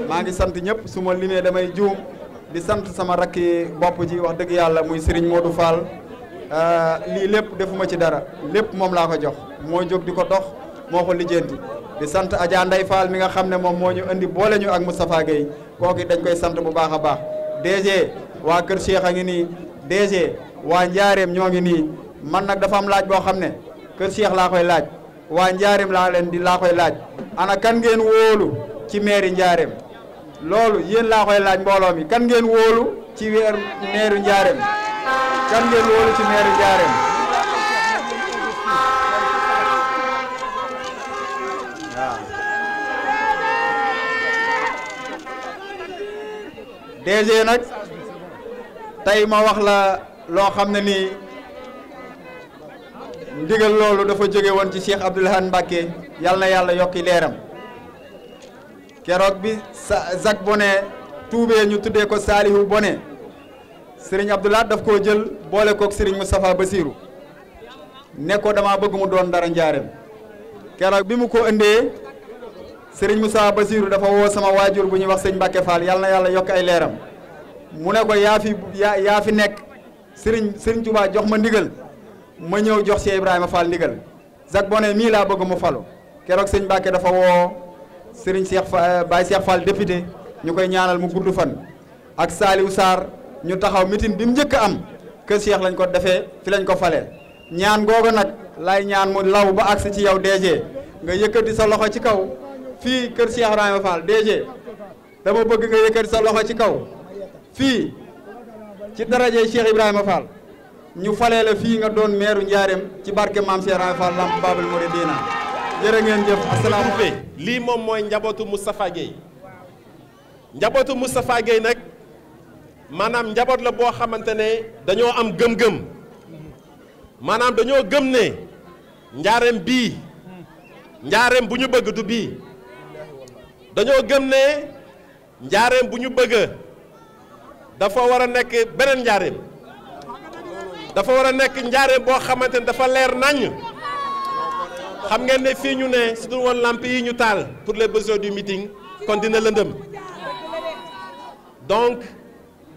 maa ngi sant ñëpp su ma limee damay juum di sant sama rakki bopp ji wax dëgg yàlla muy Serigne Modou Fall lii lépp defuma ci dara lépp moom laa ko jox moo jóg di ko dox moo ko lijjanti di sant Adja Ndeye Fall mi nga xam ne moom moo ñu indi boole ñu ak Moustapha Gueye kooku dañ koy sant bu baax a baax DG waa Kër Cheikh a ngi nii DG waa Njaareem ñoo ngi nii man nag dafa am laaj boo xam ne Kër Cheikh laa koy laaj waa Njaareem laa koy laaj ana kan ngeen wóolu ci mairie Njaareem loolu yéen laa koy laaj mbooloo mi kan ngeen wóolu ci mairie Njaareem kan ngeen wóolu ci mairie Njaareem waaw DG nag tey ma wax la loo xam ne nii ndigal loolu dafa jóge woon ci Cheikh Abdoul Ahad Mbacké yàlla na yàlla yokki leeram keroog bi Zac Boné tuubee ñu tuddee ko Salihu Boné Serigne Abdoul Ahad daf koo jël boole kook Serigne Moustapha Bassirou ne ko dama bëgg mu doon dara Njaareem keroog bi mu ko indee Serigne Moustapha Bassirou dafa woo sama waajur bu ñuy wax sëñ Mbacké Fall yàlla na yàlla yokk ay leeram mu ne ko yaa fi nekk Serigne Touba jox ma ndigal ma ñëw jox Cheikh Ibrahima Fall ndigal Zac Boné mii laa bëgg mu falu keroog sëñ Mbacké dafa woo Serigne Baye Cheikh Fall député ñu koy ñaanal mu gudd fan ak Saliou Sarr ñu taxaw meeting bi mu njëkk a am kër Cheikh lañ ko defee fi lañ ko falee ñaan googu nag lay ñaan mu law ba agsi ci yow DG nga yëkkati sa loxo ci kaw fii kër Cheikh Ibrahima Fall DG dama bëgg nga yëkkati sa loxo ci kaw fii ci daraje Cheikh Ibrahima Fall ñu falee la fii nga doon meeru Njaareem ci barke maam Cheikh Ibrahima Fall Lamp Babul Mouridina jërë ngeen jëf asalaamaaleykum. lii moom mooy njabootu Moustapha Gueye njabootu Moustapha Gueye nag maanaam njaboot la boo xamante ne dañoo am gëm-gëm maanaam dañoo gëm ne Njaareem bii Njaareem bu ñu bëgg du bii dañoo gëm ne Njaareem bu ñu bëgg dafa war a nekk beneen Njaareem dafa war a nekk Njaareem boo xamante ne dafa leer naññ. xam ngeen ne fii ñu ne su dul woon lamp yi ñu taal pour les besoins du meeting kon dina lëndëm donc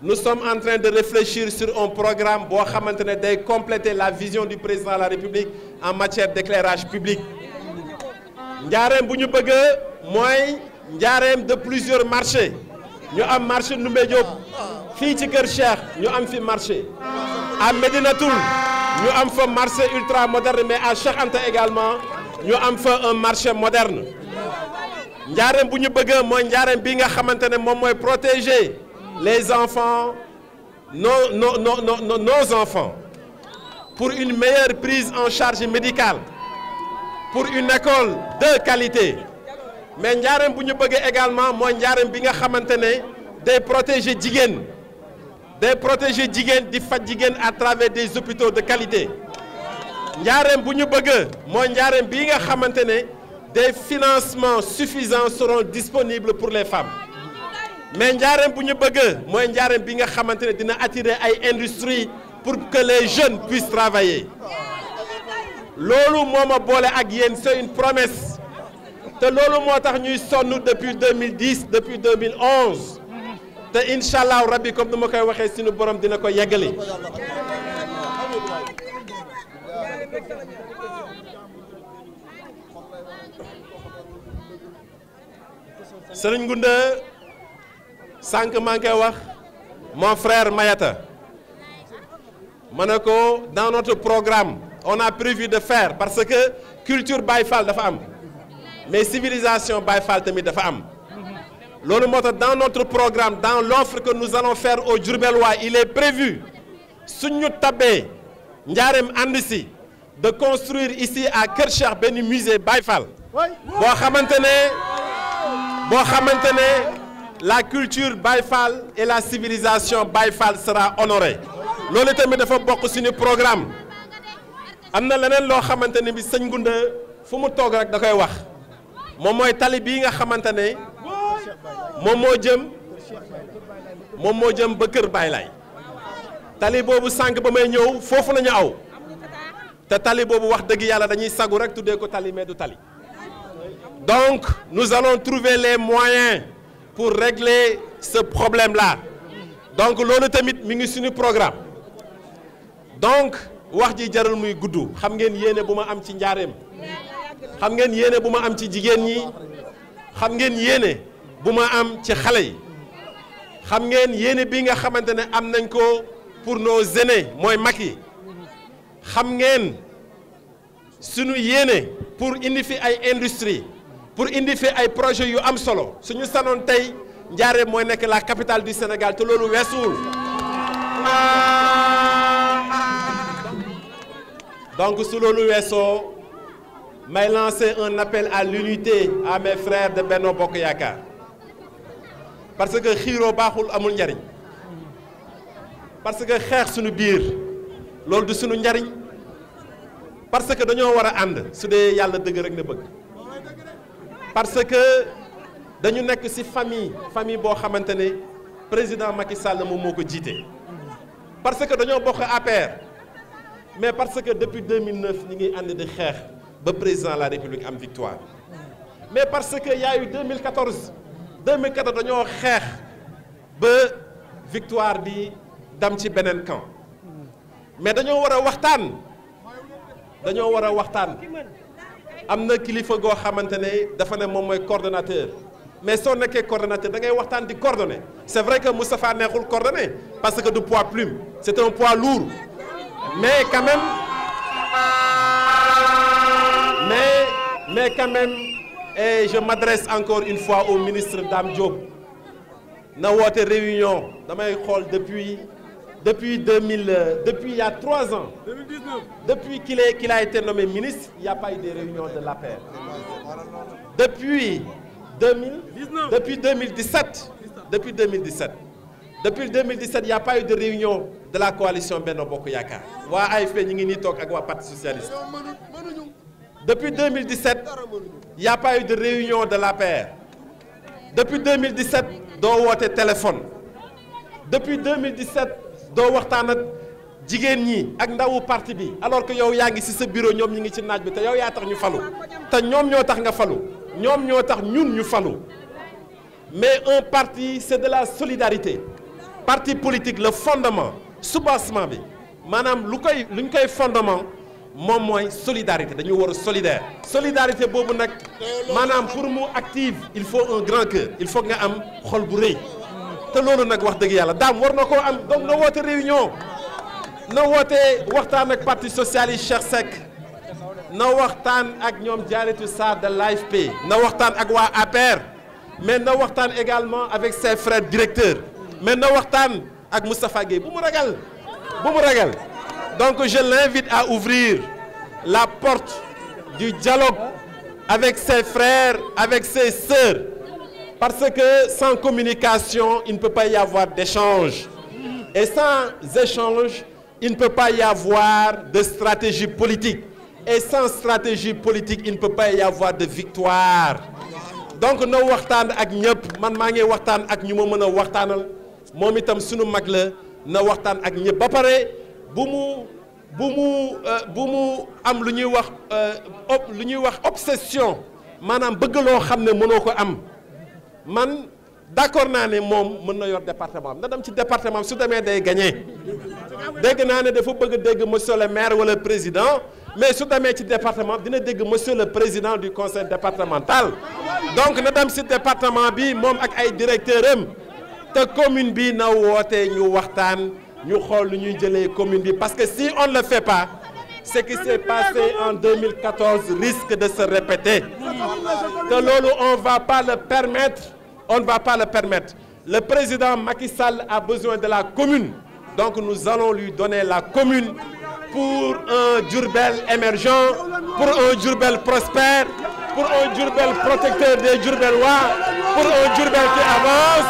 nous sommes en train de réfléchir sur un programme boo xamante ne day compléter la vision du président de la République en matière d'éclairage public Njaareem bu ñu bëgg mooy Njaareem de plusieurs marchés ñu am marché Ndoumbé Diop fii ci Kër Cheikh ñu am fi marché à Médinatoul ñu am fa marché ultra moderne mais à Cheikh Anta également ñu am fa un marché moderne Njaareem bu ñu bëgg mooy Njaareem bi nga xamante ne moom mooy protéger les enfants nos enfants pour une meilleure prise en charge médicale pour une école de qualité mais Njaareem bu ñu bëgg également mooy Njaareem bi nga xamante ne day protéger jigéen di faj jigéen à travers des hôpitaux de qualité Njaareem bu ñu bëgg mooy Njaareem bii nga xamante ne des financements suffisants seront disponibles pour les femmes mais Njaareem bu ñu bëgg mooy Njaareem bi nga xamante ne dina attirer ay industries pour que les jeunes puissent travailler loolu moo ma boole ak yéen c'est une promesse te loolu moo tax ñuy sonn depuis 2010 depuis 2011 te incha allah rabbi comme ni ma koy waxee suñu borom dina ko yeggali Serigne Ngounda sànq maa ngi koy wax mon frère Mayata ma ne ko dans notre programme on a prévu de faire parce que culture Baye Fall dafa am mais civilisation Baye Fall tamit dafa am loolu moo tax dans notre programme dans l'offre que nous allons faire au Diourbellois il est prévu suñu tabee Njaareem ànd si de construire ici à Kër Cheikh benn musée Baye Fall boo xamante ne la culture Baye Fall et la civilisation Baye Fall sera honorée loolu tamit dafa bokk suñu programme am na leneen loo xamante ne bi sëñ Ngounda fu mu toog rek da koy wax moom mooy tali bii nga xamante ne moom moo jëm ba Kër Baye Laay tali boobu sànq ba may ñëw foofu la ñu aw te tali boobu wax dëgg yàlla dañuy sagu rek tuddee ko tali mais du tali donc nous allons trouver les moyens pour régler ce problème-là. Donc loolu tamit mi ngi suñu programme donc wax ji jarul muy gudd xam ngeen yéene bu ma am ci njaareem xam ngeen yéene bu ma am ci jigéen ñi xam ngeen yéene bu ma am ci xale yi xam ngeen yéene bi nga xamante ne am nañ ko pour nos aînés mooy mag yi xam ngeen suñu yéene pour indi fi ay industrie pour indi fi ay projets yu am solo suñu sanoon tey Njaaréem mooy nekk la capitale du Sénégal te loolu weesuwul donc su loolu weesoo may lancer un appel à l'unité à mes frères de Benno Bokk Yaakaar parce que xiiroo baaxul amul njariñ parce que xeex suñu biir loolu du suñu njariñ parce que dañoo war a ànd su dee yàlla dëgg rek na bëgg parce que dañu nekk ci famille boo xamante ne président Macky Sall moom moo ko jiite parce que dañoo bokk APR mais parce que depuis 2009 ñi ngi ànd di xeex ba président de la République am victoire mais parce que y a eu 2014 dañoo xeex ba victoire bi dam ci beneen camp mais dañoo war a waxtaan am na kilifa goo xamante ne dafa ne moom mooy coordonnateur mais soo nekkee coordonnateur da ngay waxtaan di coordonner c'est vrai que Moustapha neexul coordonner parce que du poids plume c'est un poids lourd mais quand même et je m'adresse encore une fois au ministre Dame Diop na woote réunion damay xool depuis il y a 3 ans 2019 depuis qu'il a été nommé ministre il n'y a pas eu de réunion de l'APR depuis 2017 il n'y a pas eu de réunion de la coalition Benno Bokk Yaakaar waa AFP ñi ngi nii toog ak waa Parti socialiste depuis 2017 il n'y a pas eu de réunion de l'APR depuis 2017 doo woote téléphone depuis 2017 doo waxtaan ak jigéen ñi ak ndawu parti bi alors que yow yaa ngi ci sa bureau ñoom ñi ngi ci naaj bi te yow yaa tax ñu falu te ñoom ñoo tax nga falu ñoom ñoo tax ñun ñu falu mais un parti c'est de la solidarité parti politique le fondement soubassement bi maanaam lu ñu koy fondement moom mooy solidarité dañu war a solidarité boobu nag maanaam pour mu active il faut un grand cœur il faut nga am xol bu rëy te loolu nag wax dëgg yàlla daam war na koo am donc na woote réunion na woote waxtaan ak parti socialiste Cheikh Seck na waxtaan ak ñoom Diarratou Sarr de l'AFP na waxtaan ak waa APR mais na waxtaan également avec ses frères directeurs mais na waxtaan ak Moustapha Gueye bu mu ragal donc je l'invite à ouvrir la porte du dialogue avec ses frères avec ses sœurs parce que sans communication il ne peut pas y avoir d'échange et sans échange il ne peut pas y avoir de stratégie politique et sans stratégie politique il ne peut pas y avoir de victoire donc na waxtaan ak ñëpp man maa ngi waxtaan ak ñu ma mën a waxtaanal moom itam sunu mag la na waxtaan ak ñëpp ba pare bu mu am lu ñuy wax obsession maanaam bëgg loo xam ne mënoo ko am man d'accord naa ne moom mën na yor département am na dem ci département su demee day gagner dégg naa ne dafa bëgg dégg monsieur le maire wala président mais su demee ci département dina dégg monsieur le président du conseil départemental donc na dem ci département bi moom ak ay directeur am te commune bi na woote ñu waxtaan ñu xool lu ñuy jëlee commune bi parce que si on ne le fait pas ce qui s'est passé en 2014 risque de se répéter te loolu on ne va pas le permettre le président Macky Sall a besoin de la commune donc nous allons lui donner la commune pour un Diourbel émergent pour un Diourbel prospère pour un Diourbel protecteur des Diourbellois pour un Diourbel qui avance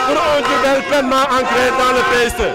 pour un Diourbel pleinement ancré dans le PSE